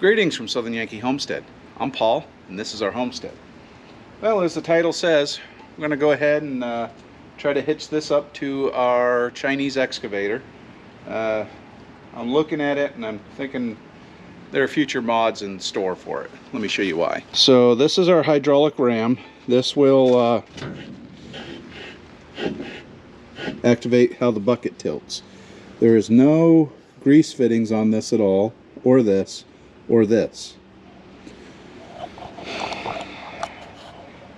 Greetings from Southern Yankee Homestead. I'm Paul, and this is our homestead. Well, as the title says, we're going to go ahead and try to hitch this up to our Chinese excavator. I'm looking at it and I'm thinking there are future mods in store for it. Let me show you why. So this is our hydraulic ram. This will activate how the bucket tilts. There is no grease fittings on this at all, or this, or this.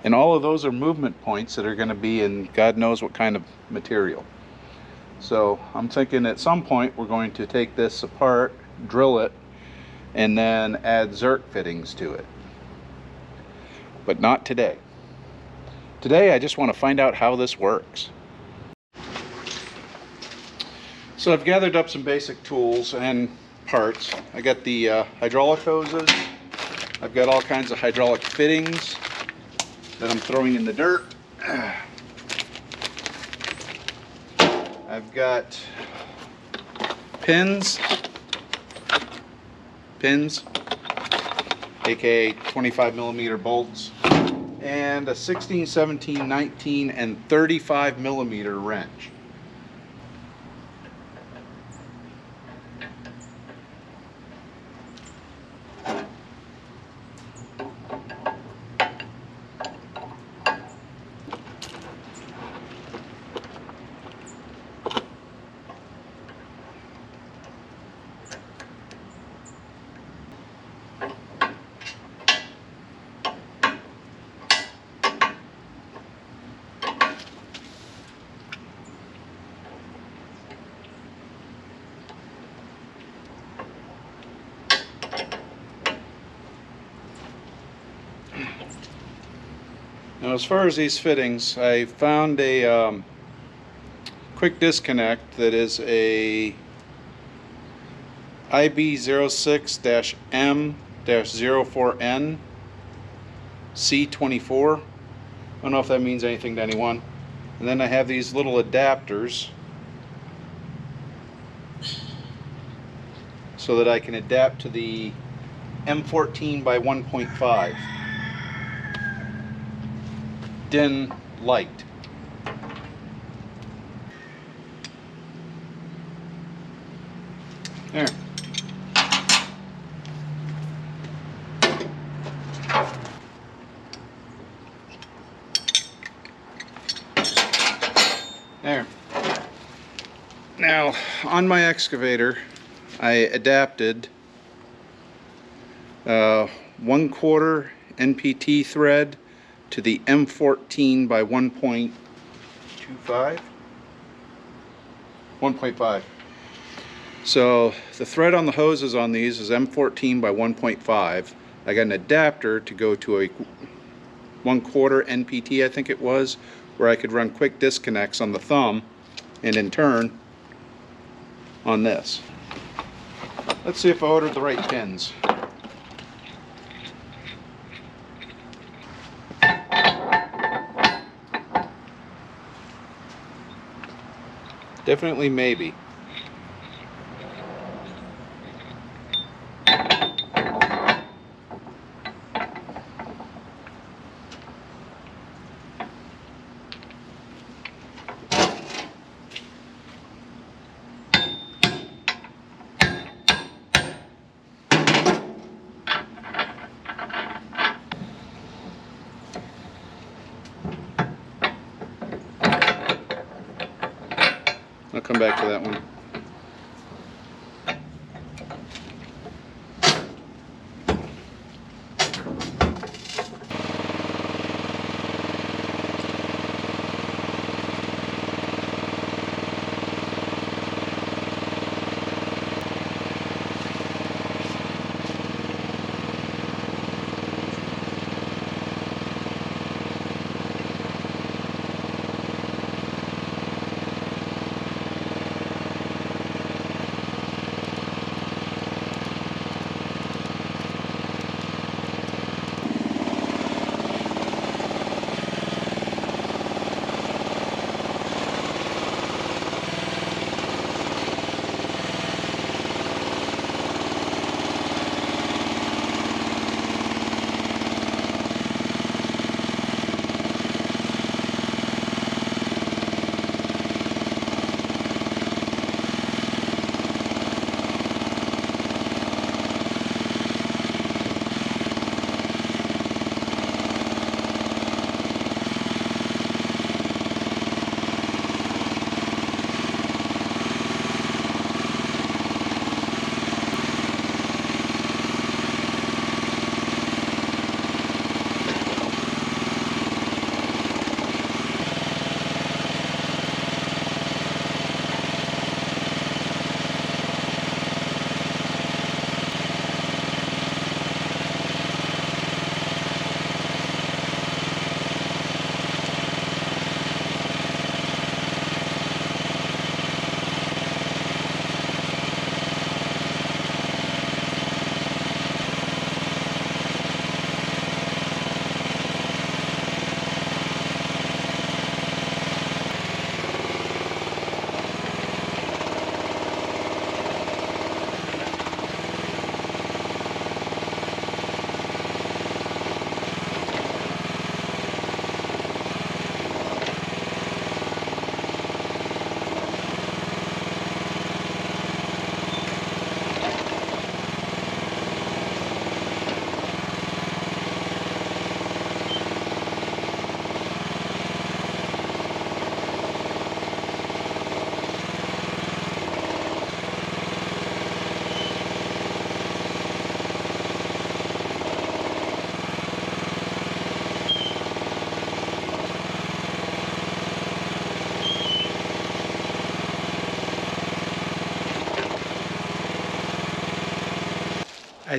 And all of those are movement points that are going to be in God knows what kind of material. So I'm thinking at some point we're going to take this apart, drill it, and then add Zerk fittings to it. But not today. Today I just want to find out how this works. So I've gathered up some basic tools and parts. I got the hydraulic hoses. I've got all kinds of hydraulic fittings that I'm throwing in the dirt. I've got pins, aka 25mm bolts, and a 16, 17, 19, and 35mm wrench. Now, as far as these fittings, I found a quick disconnect that is a IB06-M-04N C24. I don't know if that means anything to anyone. And then I have these little adapters so that I can adapt to the M14 by 1.5 DIN light. There. There. Now, on my excavator, I adapted 1/4 NPT thread to the M14 by 1.25? 1.5. So the thread on the hoses on these is M14 by 1.5. I got an adapter to go to a 1/4 NPT, I think it was, where I could run quick disconnects on the thumb and in turn on this. Let's see if I ordered the right pins. Definitely maybe. I'll come back to that one.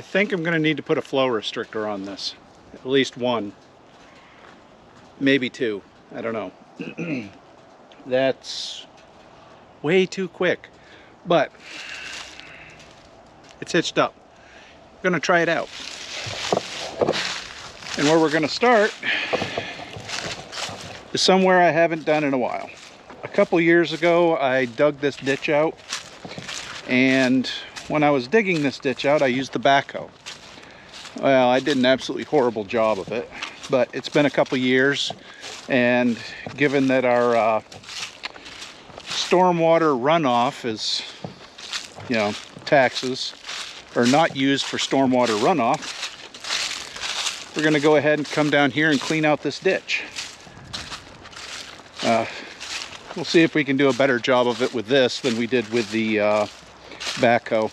I think I'm going to need to put a flow restrictor on this. At least one. Maybe two. I don't know. That's way too quick. But it's hitched up. I'm going to try it out. And where we're going to start is somewhere I haven't done in a while. A couple years ago, I dug this ditch out, and when I was digging this ditch out, I used the backhoe. Well, I did an absolutely horrible job of it, but it's been a couple years, and given that our stormwater runoff is, you know, taxes are not used for stormwater runoff, we're going to go ahead and come down here and clean out this ditch. We'll see if we can do a better job of it with this than we did with the backhoe.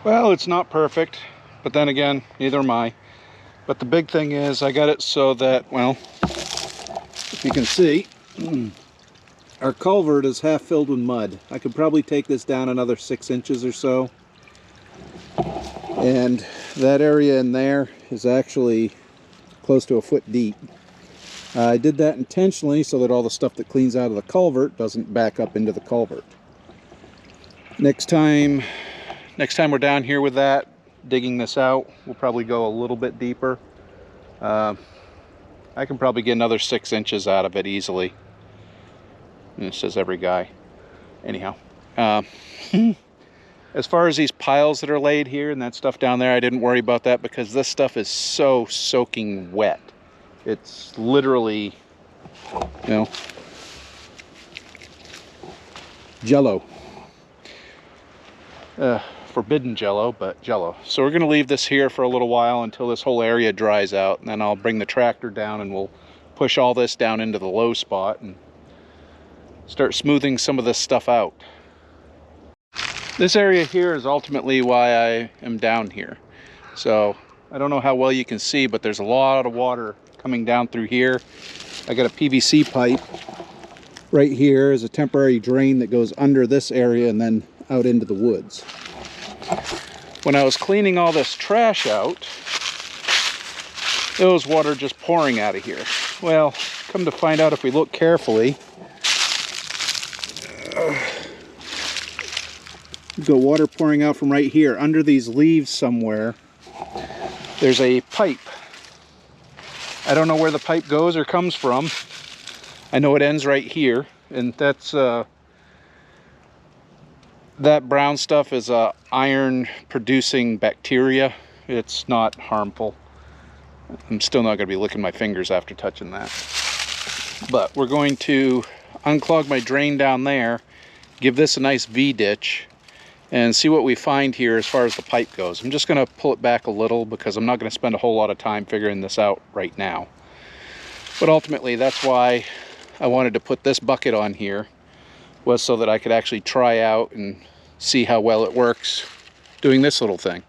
Well, it's not perfect, but then again, neither am I. But the big thing is I got it so that, well, if you can see, our culvert is half filled with mud. I could probably take this down another 6 inches or so. And that area in there is actually close to a foot deep. I did that intentionally so that all the stuff that cleans out of the culvert doesn't back up into the culvert. Next time we're down here with that, digging this out, we'll probably go a little bit deeper. I can probably get another 6 inches out of it easily. And it says every guy. Anyhow, as far as these piles that are laid here and that stuff down there, I didn't worry about that because this stuff is so soaking wet. It's literally, you know, jello. Forbidden jello, but jello. So we're going to leave this here for a little while until this whole area dries out, and then I'll bring the tractor down and we'll push all this down into the low spot and start smoothing some of this stuff out. This area here is ultimately why I am down here. So I don't know how well you can see, but there's a lot of water coming down through here. I got a PVC pipe right here as a temporary drain that goes under this area and then out into the woods. When I was cleaning all this trash out, there was water just pouring out of here. Well, come to find out, if we look carefully, we've got water pouring out from right here. Under these leaves somewhere, there's a pipe. I don't know where the pipe goes or comes from. I know it ends right here, and that's That brown stuff is a iron producing bacteria. It's not harmful. I'm still not going to be licking my fingers after touching that. But we're going to unclog my drain down there, give this a nice V-ditch, and see what we find here as far as the pipe goes. I'm just going to pull it back a little because I'm not going to spend a whole lot of time figuring this out right now. But ultimately, that's why I wanted to put this bucket on here, was so that I could actually try out and see how well it works doing this little thing.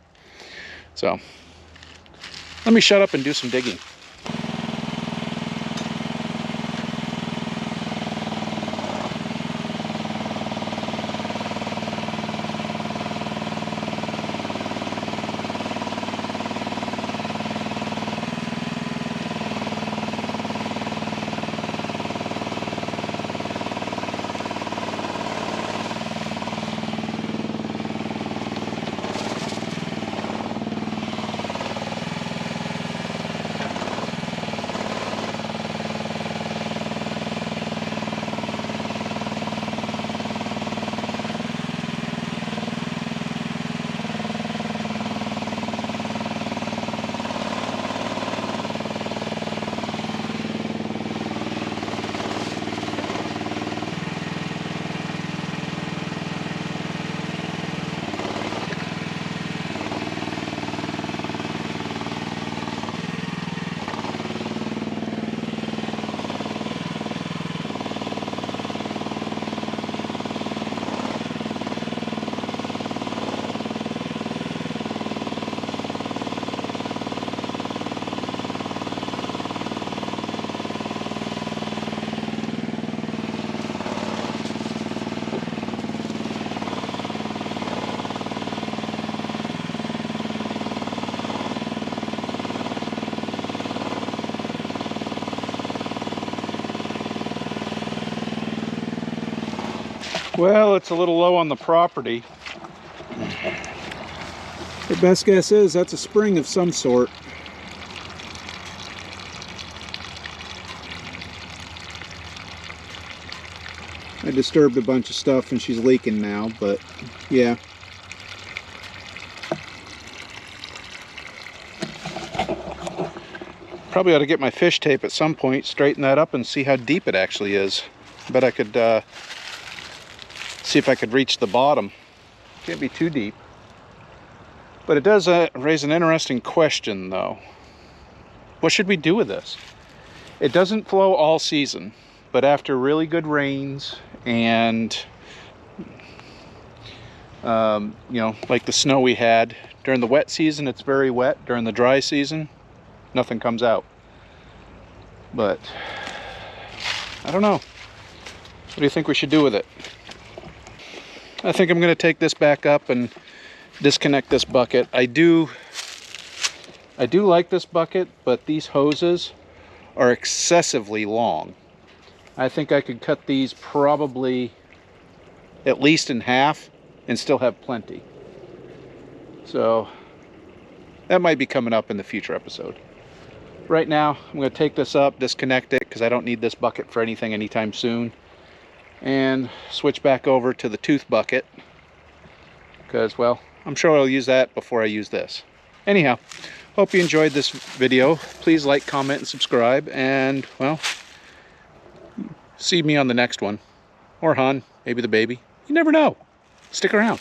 So let me shut up and do some digging. Well, it's a little low on the property. The best guess is that's a spring of some sort. I disturbed a bunch of stuff and she's leaking now, but yeah. Probably ought to get my fish tape at some point, straighten that up and see how deep it actually is. Bet I could see if I could reach the bottom. Can't be too deep. But it does raise an interesting question though. What should we do with this? It doesn't flow all season, but after really good rains and you know, like the snow we had during the wet season, it's very wet. During the dry season, nothing comes out. But I don't know. What do you think we should do with it? I think I'm going to take this back up and disconnect this bucket. I do like this bucket, but these hoses are excessively long. I think I could cut these probably at least in half and still have plenty. So that might be coming up in the future episode. Right now, I'm going to take this up, disconnect it, because I don't need this bucket for anything anytime soon. And switch back over to the tooth bucket because, well, I'm sure I'll use that before I use this. Anyhow, hope you enjoyed this video. Please like, comment, and subscribe, and, well, see me on the next one. Or Han, maybe the baby. You never know. Stick around.